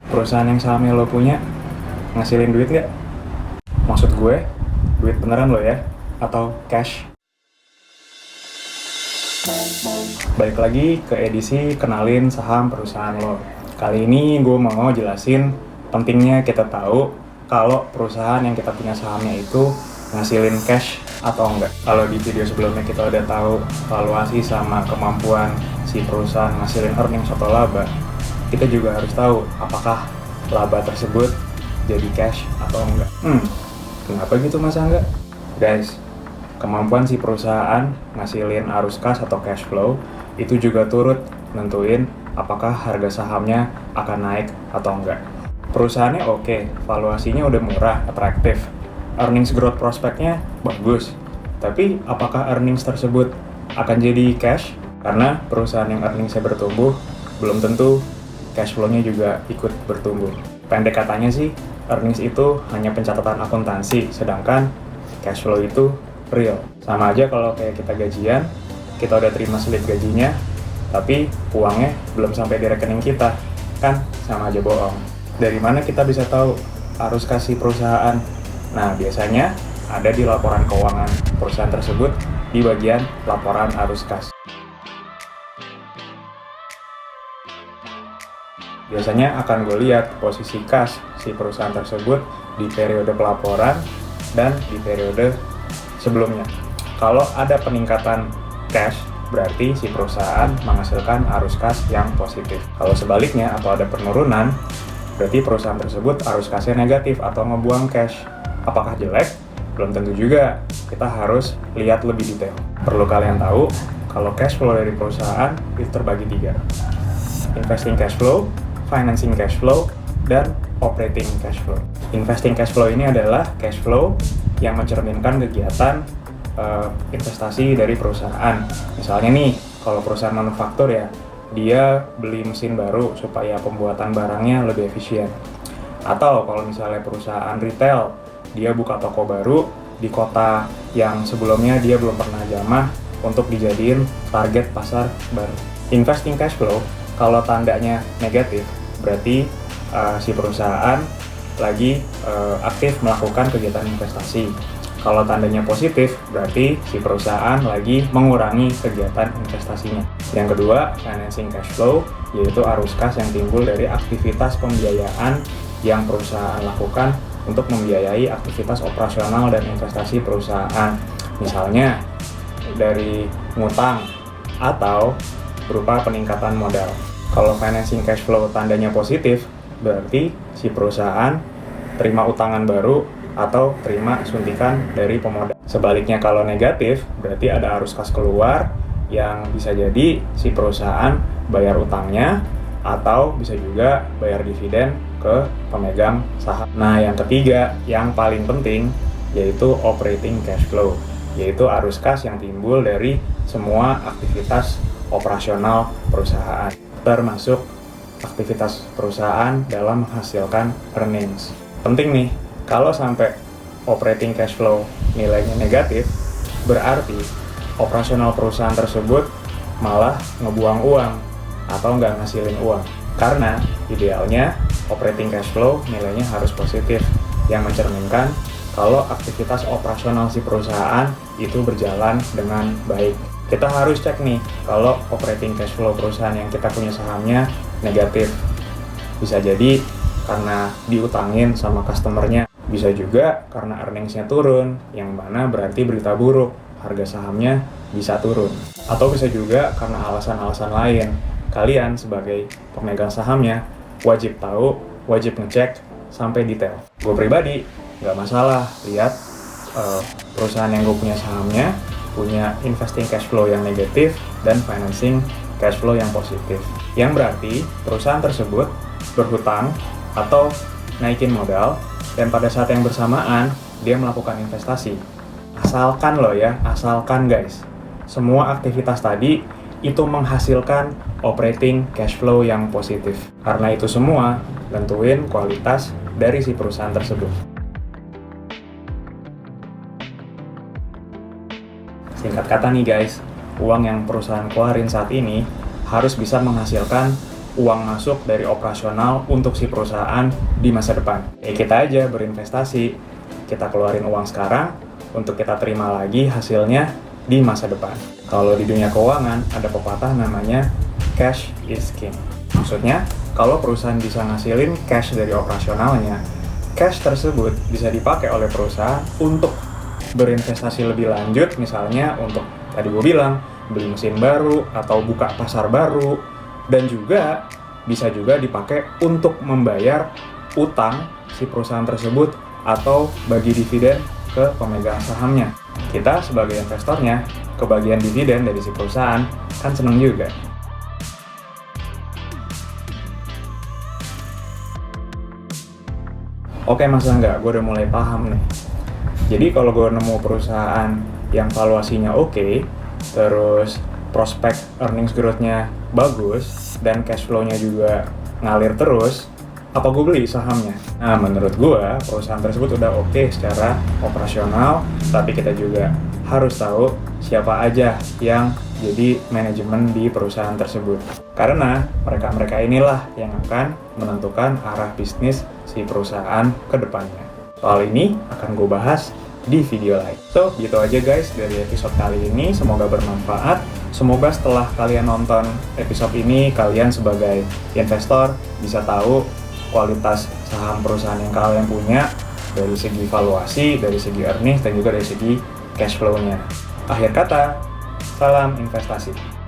Perusahaan yang sahamnya lo punya ngasilin duit nggak? Maksud gue, duit beneran lo ya? Atau cash? Balik lagi ke edisi kenalin saham perusahaan lo. Kali ini gue mau jelasin pentingnya kita tahu kalau perusahaan yang kita punya sahamnya itu ngasilin cash atau enggak. Kalau di video sebelumnya kita udah tahu valuasi sama kemampuan si perusahaan ngasilin earnings atau laba, kita juga harus tahu apakah laba tersebut jadi cash atau enggak. Kenapa gitu Mas Angga? Guys, kemampuan si perusahaan ngasilin arus kas atau cash flow itu juga turut nentuin apakah harga sahamnya akan naik atau enggak. Perusahaannya oke, valuasinya udah murah, atraktif, earnings growth prospeknya bagus, tapi apakah earnings tersebut akan jadi cash? Karena perusahaan yang earningsnya bertumbuh, belum tentu cash flow-nya juga ikut bertumbuh. Pendek katanya sih, earnings itu hanya pencatatan akuntansi, sedangkan cash flow itu real. Sama aja kalau kayak kita gajian, kita udah terima slip gajinya, tapi uangnya belum sampai di rekening kita, kan sama aja bohong. Dari mana kita bisa tahu arus kas perusahaan? Nah, biasanya ada di laporan keuangan perusahaan tersebut di bagian laporan arus kas. Biasanya akan gue lihat posisi kas si perusahaan tersebut di periode pelaporan dan di periode sebelumnya. Kalau ada peningkatan cash, berarti si perusahaan menghasilkan arus kas yang positif. Kalau sebaliknya atau ada penurunan, berarti perusahaan tersebut arus kasnya negatif atau ngebuang cash. Apakah jelek? Belum tentu juga. Kita harus lihat lebih detail. Perlu kalian tahu, kalau cash flow dari perusahaan itu terbagi 3. Investing cash flow, financing cash flow, dan operating cash flow. Investing cash flow ini adalah cash flow yang mencerminkan kegiatan investasi dari perusahaan. Misalnya nih, kalau perusahaan manufaktur ya, dia beli mesin baru supaya pembuatan barangnya lebih efisien. Atau kalau misalnya perusahaan retail, dia buka toko baru di kota yang sebelumnya dia belum pernah jamah untuk dijadiin target pasar baru. Investing cash flow, kalau tandanya negatif, berarti si perusahaan lagi aktif melakukan kegiatan investasi. Kalau tandanya positif, berarti si perusahaan lagi mengurangi kegiatan investasinya. Yang kedua, financing cash flow, yaitu arus kas yang timbul dari aktivitas pembiayaan yang perusahaan lakukan untuk membiayai aktivitas operasional dan investasi perusahaan. Misalnya, dari ngutang atau berupa peningkatan modal. Kalau financing cash flow tandanya positif, berarti si perusahaan terima utangan baru atau terima suntikan dari pemodal. Sebaliknya kalau negatif, berarti ada arus kas keluar yang bisa jadi si perusahaan bayar utangnya atau bisa juga bayar dividen ke pemegang saham. Nah, yang ketiga, yang paling penting, yaitu operating cash flow, yaitu arus kas yang timbul dari semua aktivitas operasional perusahaan, termasuk aktivitas perusahaan dalam menghasilkan earnings. Penting nih, kalau sampai operating cash flow nilainya negatif, berarti operasional perusahaan tersebut malah ngebuang uang atau nggak ngasilin uang. Karena idealnya operating cash flow nilainya harus positif, yang mencerminkan kalau aktivitas operasional si perusahaan itu berjalan dengan baik. Kita harus cek nih, kalau operating cash flow perusahaan yang kita punya sahamnya negatif. Bisa jadi karena diutangin sama customernya, bisa juga karena earningsnya turun, yang mana berarti berita buruk, harga sahamnya bisa turun. Atau bisa juga karena alasan-alasan lain. Kalian sebagai pemegang sahamnya wajib tahu, wajib ngecek sampai detail. Gue pribadi nggak masalah lihat perusahaan yang gue punya sahamnya punya investing cash flow yang negatif dan financing cash flow yang positif. Yang berarti perusahaan tersebut berhutang atau naikin modal, dan pada saat yang bersamaan dia melakukan investasi. Asalkan loh ya, asalkan guys, semua aktivitas tadi itu menghasilkan operating cash flow yang positif. Karena itu semua tentuin kualitas dari si perusahaan tersebut. Singkat kata nih guys, uang yang perusahaan keluarin saat ini harus bisa menghasilkan uang masuk dari operasional untuk si perusahaan di masa depan. Kita aja berinvestasi, kita keluarin uang sekarang untuk kita terima lagi hasilnya di masa depan. Kalau di dunia keuangan ada pepatah namanya cash is king. Maksudnya, kalau perusahaan bisa ngasilin cash dari operasionalnya, cash tersebut bisa dipakai oleh perusahaan untuk berinvestasi lebih lanjut, misalnya untuk, tadi gue bilang, beli mesin baru atau buka pasar baru, dan juga bisa juga dipakai untuk membayar utang si perusahaan tersebut atau bagi dividen ke pemegang sahamnya. Kita sebagai investornya, kebagian dividen dari si perusahaan kan seneng juga. Oke Mas Angga, gue udah mulai paham nih. Jadi kalau gue nemu perusahaan yang valuasinya oke, terus prospek earnings growth-nya bagus, dan cash flow-nya juga ngalir terus, apa gue beli sahamnya? Nah, menurut gue, perusahaan tersebut udah oke secara operasional, tapi kita juga harus tahu siapa aja yang jadi manajemen di perusahaan tersebut. Karena mereka-mereka inilah yang akan menentukan arah bisnis si perusahaan ke depannya. Soal ini akan gue bahas di video lain. So, gitu aja guys dari episode kali ini. Semoga bermanfaat. Semoga setelah kalian nonton episode ini, kalian sebagai investor bisa tahu kualitas saham perusahaan yang kalian punya dari segi valuasi, dari segi earnings, dan juga dari segi cash flow-nya. Akhir kata, salam investasi.